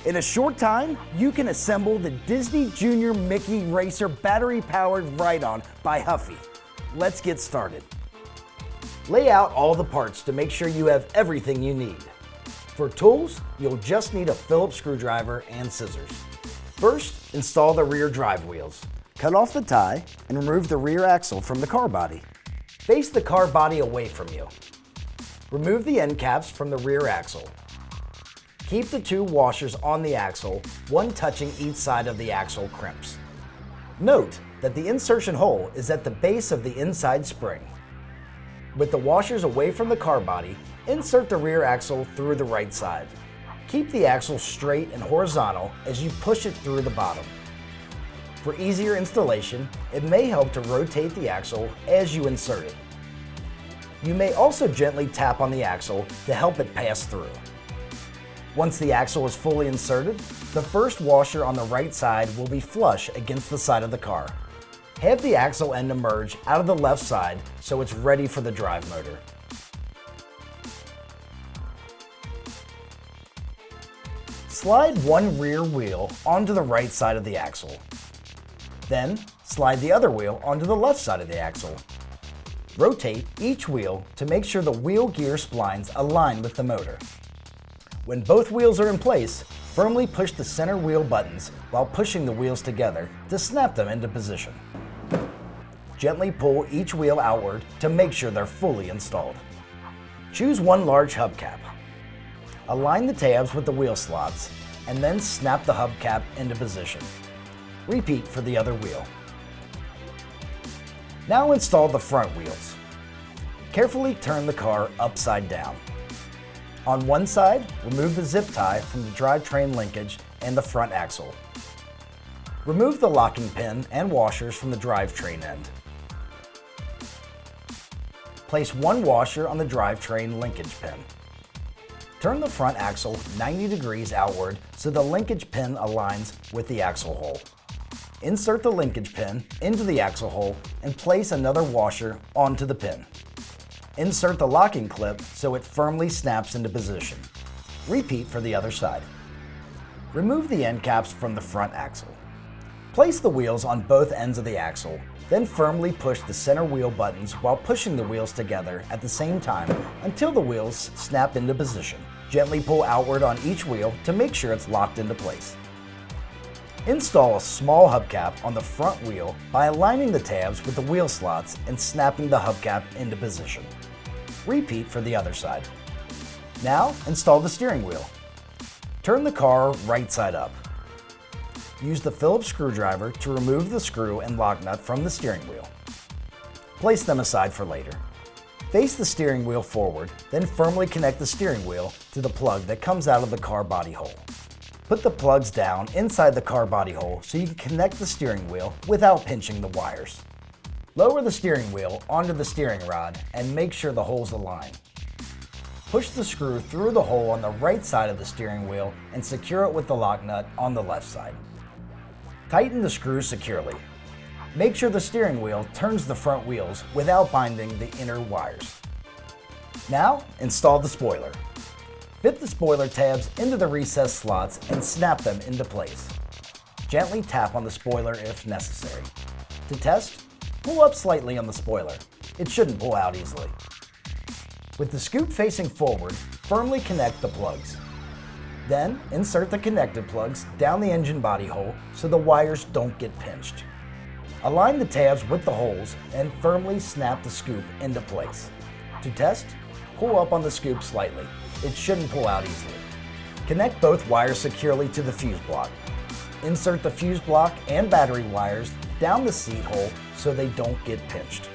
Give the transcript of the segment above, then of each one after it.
In a short time, you can assemble the Disney Junior Mickey Racer battery-powered ride-on by Huffy. Let's get started. Lay out all the parts to make sure you have everything you need. For tools, you'll just need a Phillips screwdriver and scissors. First, install the rear drive wheels. Cut off the tie and remove the rear axle from the car body. Face the car body away from you. Remove the end caps from the rear axle. Keep the two washers on the axle, one touching each side of the axle crimps. Note that the insertion hole is at the base of the inside spring. With the washers away from the car body, insert the rear axle through the right side. Keep the axle straight and horizontal as you push it through the bottom. For easier installation, it may help to rotate the axle as you insert it. You may also gently tap on the axle to help it pass through. Once the axle is fully inserted, the first washer on the right side will be flush against the side of the car. Have the axle end emerge out of the left side so it's ready for the drive motor. Slide one rear wheel onto the right side of the axle. Then, slide the other wheel onto the left side of the axle. Rotate each wheel to make sure the wheel gear splines align with the motor. When both wheels are in place, firmly push the center wheel buttons while pushing the wheels together to snap them into position. Gently pull each wheel outward to make sure they're fully installed. Choose one large hubcap. Align the tabs with the wheel slots and then snap the hubcap into position. Repeat for the other wheel. Now install the front wheels. Carefully turn the car upside down. On one side, remove the zip tie from the drivetrain linkage and the front axle. Remove the locking pin and washers from the drivetrain end. Place one washer on the drivetrain linkage pin. Turn the front axle 90 degrees outward so the linkage pin aligns with the axle hole. Insert the linkage pin into the axle hole and place another washer onto the pin. Insert the locking clip so it firmly snaps into position. Repeat for the other side. Remove the end caps from the front axle. Place the wheels on both ends of the axle, then firmly push the center wheel buttons while pushing the wheels together at the same time until the wheels snap into position. Gently pull outward on each wheel to make sure it's locked into place. Install a small hubcap on the front wheel by aligning the tabs with the wheel slots and snapping the hubcap into position. Repeat for the other side. Now, install the steering wheel. Turn the car right side up. Use the Phillips screwdriver to remove the screw and lock nut from the steering wheel. Place them aside for later. Face the steering wheel forward, then firmly connect the steering wheel to the plug that comes out of the car body hole. Put the plugs down inside the car body hole so you can connect the steering wheel without pinching the wires. Lower the steering wheel onto the steering rod and make sure the holes align. Push the screw through the hole on the right side of the steering wheel and secure it with the lock nut on the left side. Tighten the screw securely. Make sure the steering wheel turns the front wheels without binding the inner wires. Now, install the spoiler. Fit the spoiler tabs into the recessed slots and snap them into place. Gently tap on the spoiler if necessary. To test, pull up slightly on the spoiler. It shouldn't pull out easily. With the scoop facing forward, firmly connect the plugs. Then, insert the connected plugs down the engine body hole so the wires don't get pinched. Align the tabs with the holes and firmly snap the scoop into place. To test, pull up on the scoop slightly. It shouldn't pull out easily. Connect both wires securely to the fuse block. Insert the fuse block and battery wires down the seat hole so they don't get pinched.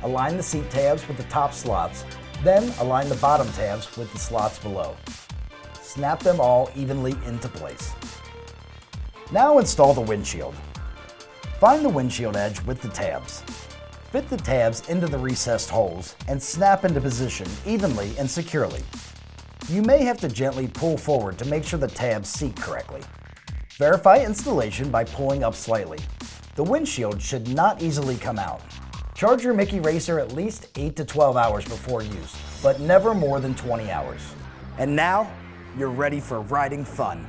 Align the seat tabs with the top slots, then align the bottom tabs with the slots below. Snap them all evenly into place. Now install the windshield. Find the windshield edge with the tabs. Fit the tabs into the recessed holes and snap into position evenly and securely. You may have to gently pull forward to make sure the tabs seat correctly. Verify installation by pulling up slightly. The windshield should not easily come out. Charge your Mickey Racer at least 8 to 12 hours before use, but never more than 20 hours. And now, you're ready for riding fun.